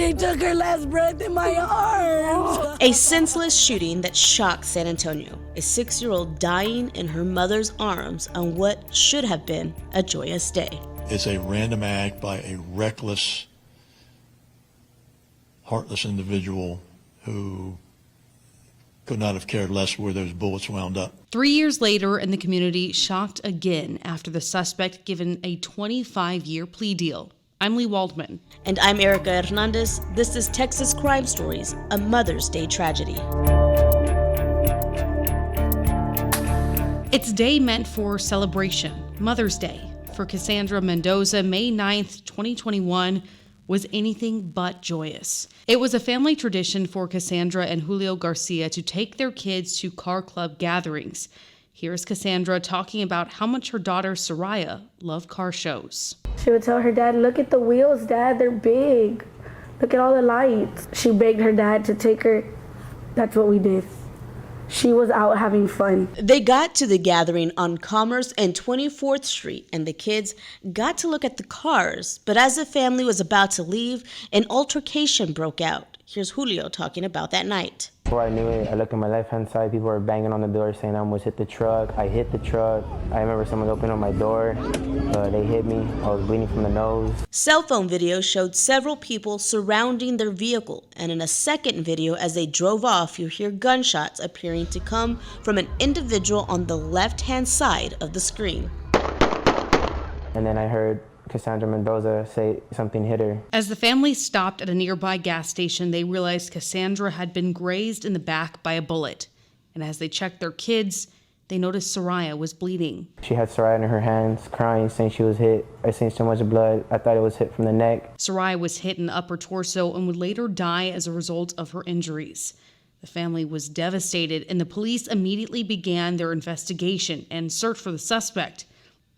She took her last breath in my arms. A senseless shooting that shocked San Antonio. A 6-year-old dying in her mother's arms on what should have been a joyous day. It's a random act by a reckless, heartless individual who could not have cared less where those bullets wound up. 3 years later, and the community shocked again after the suspect given a 25-year plea deal. I'm Lee Waldman. And I'm Erica Hernandez. This is Texas Crime Stories, a Mother's Day tragedy. It's a day meant for celebration, Mother's Day. For Cassandra Mendoza, May 9th, 2021 was anything but joyous. It was a family tradition for Cassandra and Julio Garcia to take their kids to car club gatherings. Here's Cassandra talking about how much her daughter Saryah loved car shows. She would tell her dad, "Look at the wheels, Dad, they're big. Look at all the lights." She begged her dad to take her. That's what we did. She was out having fun. They got to the gathering on Commerce and 24th Street, and the kids got to look at the cars. But as the family was about to leave, an altercation broke out. Here's Julio talking about that night. Before I knew it, I looked at my left-hand side. People were banging on the door saying I almost hit the truck. I hit the truck. I remember someone opened up my door. They hit me. I was bleeding from the nose. Cell phone video showed several people surrounding their vehicle. And in a second video, as they drove off, you hear gunshots appearing to come from an individual on the left-hand side of the screen. And then I heard Cassandra Mendoza say something hit her. As the family stopped at a nearby gas station, they realized Cassandra had been grazed in the back by a bullet. And as they checked their kids, they noticed Saryah was bleeding. She had Saryah in her hands, crying, saying she was hit. I seen so much blood. I thought it was hit from the neck. Saryah was hit in the upper torso and would later die as a result of her injuries. The family was devastated, and the police immediately began their investigation and search for the suspect.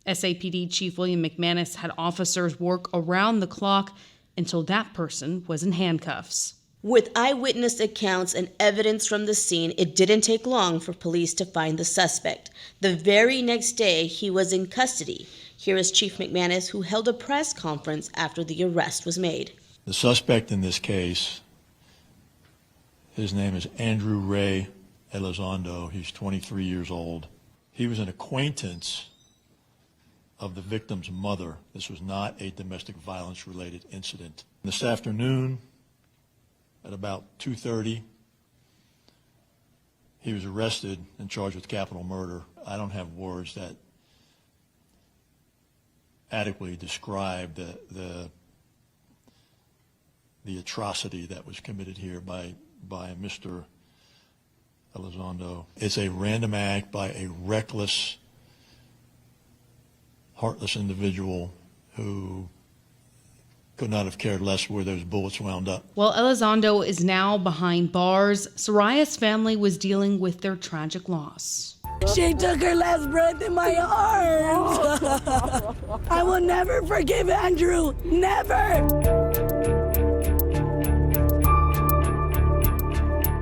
SAPD Chief William McManus had officers work around the clock until that person was in handcuffs. With eyewitness accounts and evidence from the scene, it didn't take long for police to find the suspect. The very next day, he was in custody. Here is Chief McManus, who held a press conference after the arrest was made. The suspect in this case, his name is Andrew Ray Elizondo. He's 23 years old. He was an acquaintance of the victim's mother. This was not a domestic violence related incident. This afternoon at about 2:30, he was arrested and charged with capital murder. I don't have words that adequately describe the atrocity that was committed here by Mr. Elizondo. It's a random act by a reckless, heartless individual who could not have cared less where those bullets wound up. While Elizondo is now behind bars, Saryah's family was dealing with their tragic loss. She took her last breath in my arms. I will never forgive Andrew. Never.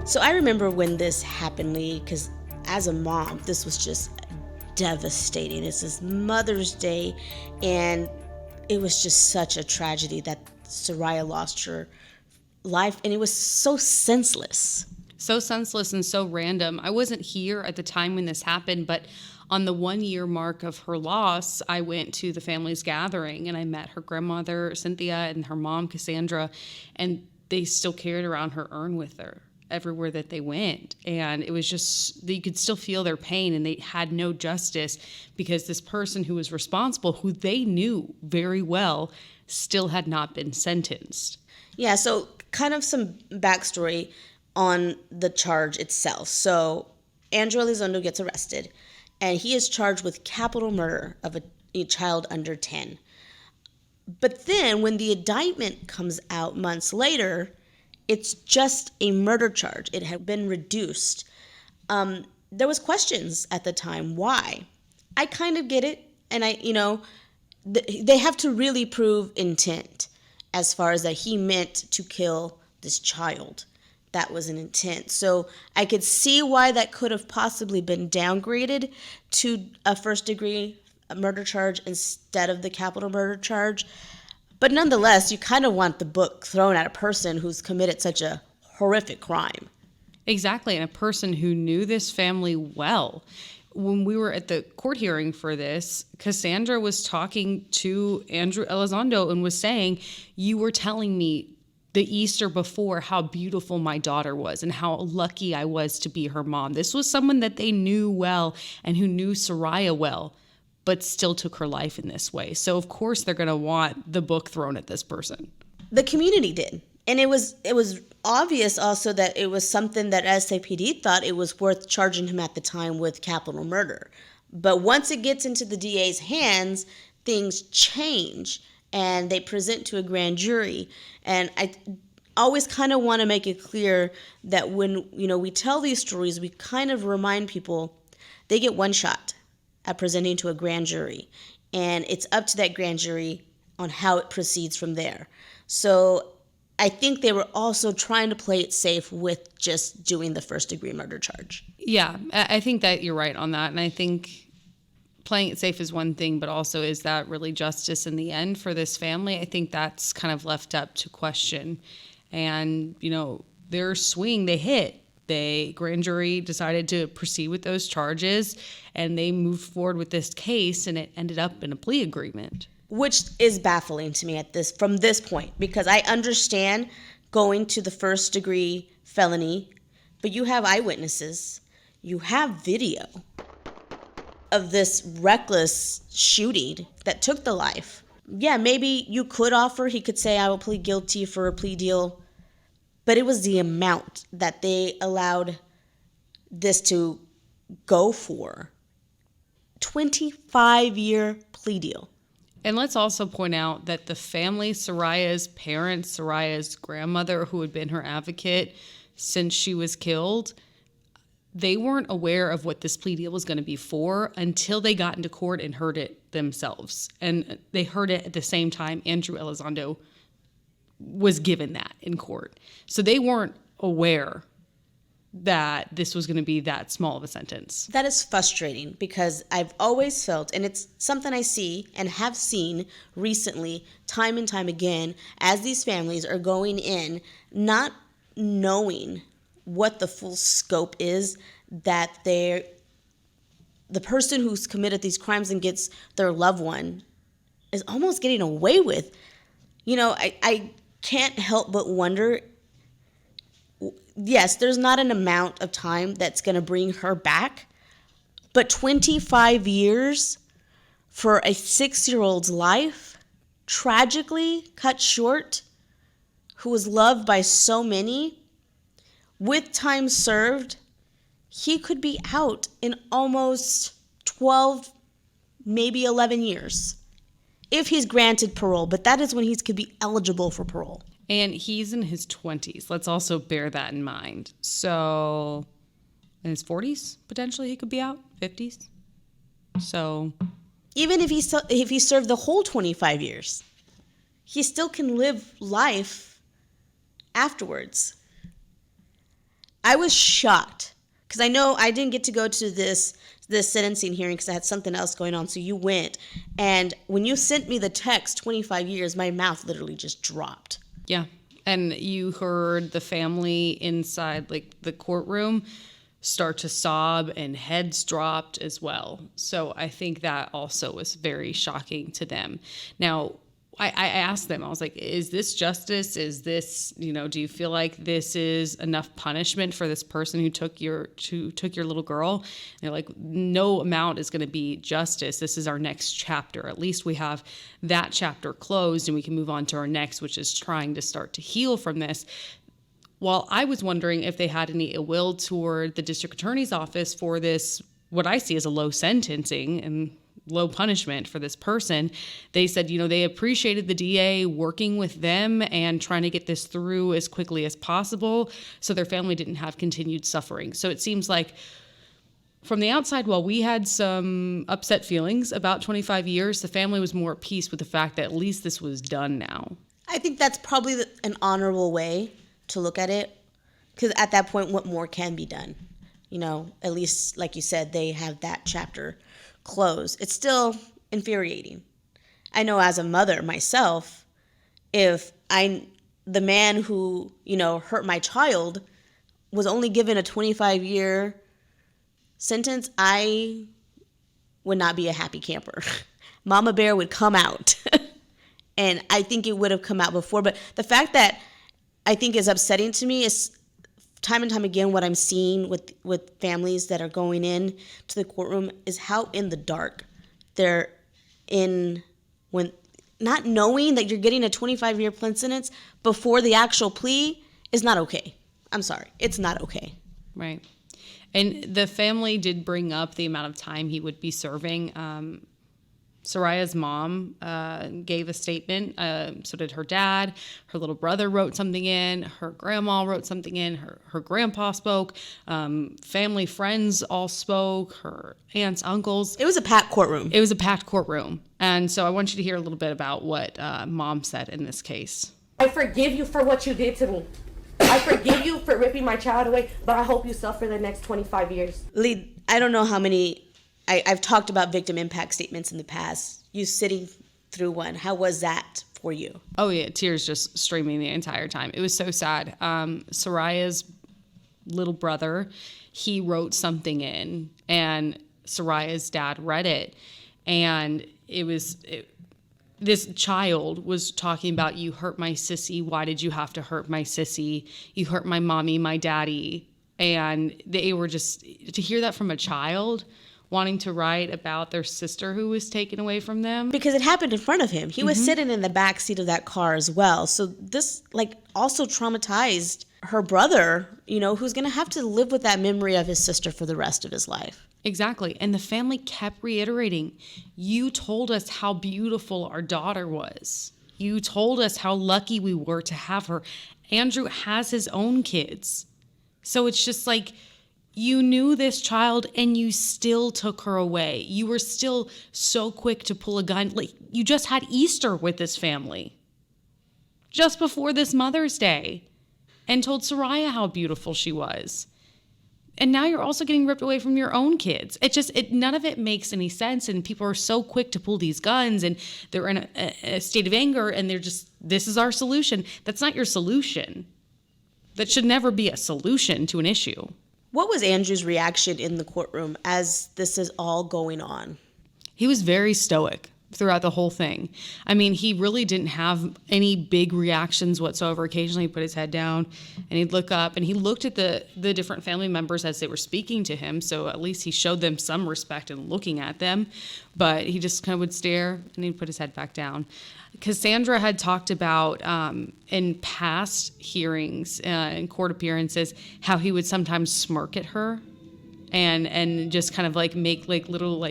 So I remember when this happened, Lee, because as a mom, this was just devastating. This is Mother's Day, and it was just such a tragedy that Saryah lost her life, and it was so senseless. So senseless and so random. I wasn't here at the time when this happened, but on the 1-year mark of her loss, I went to the family's gathering, and I met her grandmother, Cynthia, and her mom, Cassandra, and they still carried around her urn with her everywhere that they went. And it was just, you could still feel their pain, and they had no justice because this person who was responsible, who they knew very well, still had not been sentenced. Yeah, so kind of some backstory on the charge itself. So Andrew Elizondo gets arrested, and he is charged with capital murder of a child under 10. But then when the indictment comes out months later, it's just a murder charge. It had been reduced. There was questions at the time. Why? I kind of get it. And they have to really prove intent as far as that he meant to kill this child. That was an intent. So I could see why that could have possibly been downgraded to a first-degree murder charge instead of the capital murder charge. But nonetheless, you kind of want the book thrown at a person who's committed such a horrific crime. Exactly, and a person who knew this family well. When we were at the court hearing for this, Cassandra was talking to Andrew Elizondo and was saying, you were telling me the Easter before how beautiful my daughter was and how lucky I was to be her mom. This was someone that they knew well and who knew Saryah well, but still took her life in this way. So of course they're going to want the book thrown at this person. The community did. And it was obvious also that it was something that SAPD thought it was worth charging him at the time with capital murder. But once it gets into the DA's hands, things change and they present to a grand jury. And I always kind of want to make it clear that when, we tell these stories, we kind of remind people they get one shot at presenting to a grand jury. And it's up to that grand jury on how it proceeds from there. So I think they were also trying to play it safe with just doing the first-degree murder charge. Yeah, I think that you're right on that. And I think playing it safe is one thing, but also is that really justice in the end for this family? I think that's kind of left up to question. And, their swing, they hit. Grand jury decided to proceed with those charges, and they moved forward with this case, and it ended up in a plea agreement. Which is baffling to me from this point, because I understand going to the first degree felony, but you have eyewitnesses, you have video of this reckless shooting that took the life. Yeah, maybe you could offer, he could say, I will plead guilty for a plea deal, but it was the amount that they allowed this to go for. 25-year plea deal. And let's also point out that the family, Saryah's parents, Saryah's grandmother, who had been her advocate since she was killed, they weren't aware of what this plea deal was going to be for until they got into court and heard it themselves. And they heard it at the same time Andrew Elizondo was given that in court. So they weren't aware that this was going to be that small of a sentence. That is frustrating because I've always felt, and it's something I see and have seen recently time and time again, as these families are going in not knowing what the full scope is, that the person who's committed these crimes and gets their loved one is almost getting away with. I can't help but wonder, yes, there's not an amount of time that's going to bring her back, but 25 years for a 6-year-old's life, tragically cut short, who was loved by so many, with time served, he could be out in almost 12, maybe 11 years, if he's granted parole, but that is when he could be eligible for parole. And he's in his 20s. Let's also bear that in mind. So in his 40s, potentially he could be out, 50s. So even if he served the whole 25 years, he still can live life afterwards. I was shocked because I know I didn't get to go to this sentencing hearing because I had something else going on. So you went, and when you sent me the text, 25 years, my mouth literally just dropped. Yeah. And you heard the family inside, the courtroom, start to sob, and heads dropped as well. So I think that also was very shocking to them. Now, I asked them, I was like, is this justice? Is this, do you feel like this is enough punishment for this person who took your little girl? And they're like, no amount is going to be justice. This is our next chapter. At least we have that chapter closed and we can move on to our next, which is trying to start to heal from this. While I was wondering if they had any ill will toward the district attorney's office for this, what I see as a low sentencing and low punishment for this person, they said, they appreciated the DA working with them and trying to get this through as quickly as possible so their family didn't have continued suffering. So it seems like from the outside, while we had some upset feelings about 25 years, the family was more at peace with the fact that at least this was done now. I think that's probably an honorable way to look at it, because at that point, what more can be done? At least, like you said, they have that chapter closed. It's still infuriating. I know as a mother myself, if the man who, hurt my child was only given a 25-year sentence, I would not be a happy camper. Mama Bear would come out. And I think it would have come out before. But the fact that I think is upsetting to me is time and time again what I'm seeing with families that are going in to the courtroom is how in the dark they're in when not knowing that you're getting a 25-year plea sentence before the actual plea is not okay. I'm sorry. It's not okay. Right. And the family did bring up the amount of time he would be serving. Saryah's mom gave a statement. So did her dad. Her little brother wrote something in. Her grandma wrote something in. Her grandpa spoke. Family friends all spoke. Her aunts, uncles. It was a packed courtroom. It was a packed courtroom. And so I want you to hear a little bit about what mom said in this case. I forgive you for what you did to me. I forgive you for ripping my child away, but I hope you suffer the next 25 years. Lee, I don't know how many... I've talked about victim impact statements in the past. You sitting through one. How was that for you? Oh, yeah. Tears just streaming the entire time. It was so sad. Saryah's little brother, he wrote something in, and Saryah's dad read it. And this child was talking about, you hurt my sissy. Why did you have to hurt my sissy? You hurt my mommy, my daddy. And they were just, to hear that from a child wanting to write about their sister who was taken away from them. Because it happened in front of him. He was sitting in the back seat of that car as well. So this also traumatized her brother, who's going to have to live with that memory of his sister for the rest of his life. Exactly. And the family kept reiterating, you told us how beautiful our daughter was. You told us how lucky we were to have her. Andrew has his own kids. So it's just you knew this child and you still took her away. You were still so quick to pull a gun. You just had Easter with this family just before this Mother's Day and told Saryah how beautiful she was. And now you're also getting ripped away from your own kids. None of it makes any sense. And people are so quick to pull these guns and they're in a state of anger and they're just, this is our solution. That's not your solution. That should never be a solution to an issue. What was Andrew's reaction in the courtroom as this is all going on? He was very stoic throughout the whole thing. I mean, he really didn't have any big reactions whatsoever. Occasionally he'd put his head down and he'd look up and he looked at the different family members as they were speaking to him. So at least he showed them some respect in looking at them, but he just kind of would stare and he'd put his head back down. Cassandra had talked about in past hearings and court appearances how he would sometimes smirk at her and just kind of make little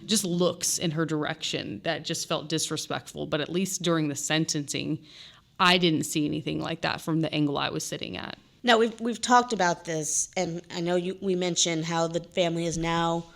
just looks in her direction that just felt disrespectful. But at least during the sentencing, I didn't see anything like that from the angle I was sitting at. Now, we've talked about this, and I know we mentioned how the family is now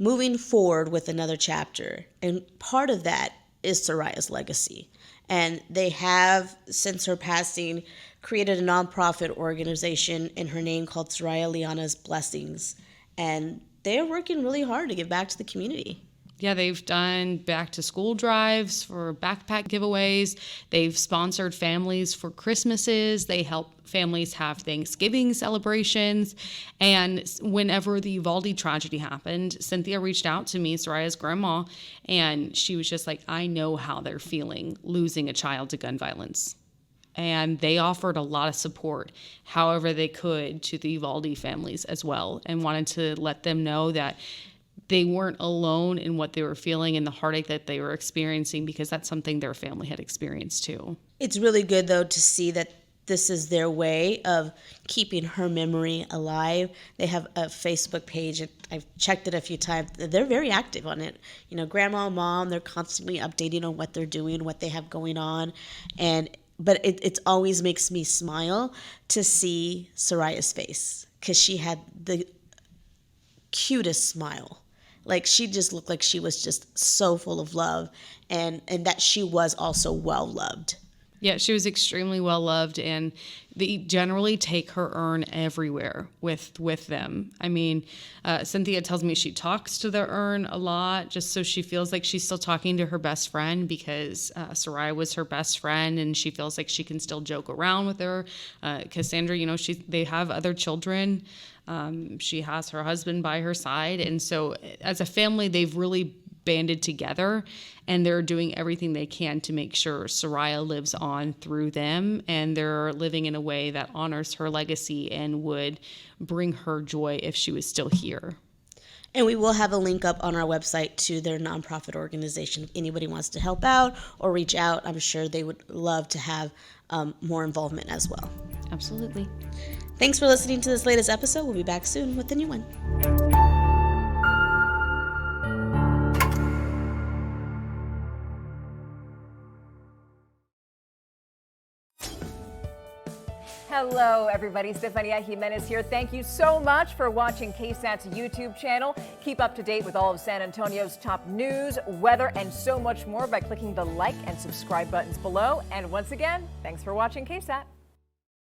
moving forward with another chapter. And part of that is Saryah's legacy. And they have, since her passing, created a nonprofit organization in her name called Saryah Liana's Blessings. And they're working really hard to give back to the community. Yeah, they've done back to school drives for backpack giveaways. They've sponsored families for Christmases. They help families have Thanksgiving celebrations. And whenever the Uvalde tragedy happened, Cynthia reached out to me, Saryah's grandma, and she was just like, I know how they're feeling losing a child to gun violence. And they offered a lot of support, however they could, to the Uvalde families as well, and wanted to let them know that they weren't alone in what they were feeling and the heartache that they were experiencing, because that's something their family had experienced too. It's really good, though, to see that this is their way of keeping her memory alive. They have a Facebook page. I've checked it a few times. They're very active on it. Grandma and mom, they're constantly updating on what they're doing, what they have going on. But it always makes me smile to see Saryah's face, because she had the cutest smile. She just looked like she was just so full of love, and that she was also well loved. Yeah, she was extremely well loved, and they generally take her urn everywhere with them. I mean, Cynthia tells me she talks to the urn a lot, just so she feels like she's still talking to her best friend, because Saryah was her best friend, and she feels like she can still joke around with her. Cassandra, they have other children. She has her husband by her side, and so as a family, they've really banded together, and they're doing everything they can to make sure Saryah lives on through them, and they're living in a way that honors her legacy and would bring her joy if she was still here. And we will have a link up on our website to their nonprofit organization. If anybody wants to help out or reach out, I'm sure they would love to have more involvement as well. Absolutely. Thanks for listening to this latest episode. We'll be back soon with a new one. Hello, everybody. Stefania Jimenez here. Thank you so much for watching KSAT's YouTube channel. Keep up to date with all of San Antonio's top news, weather, and so much more by clicking the like and subscribe buttons below. And once again, thanks for watching KSAT.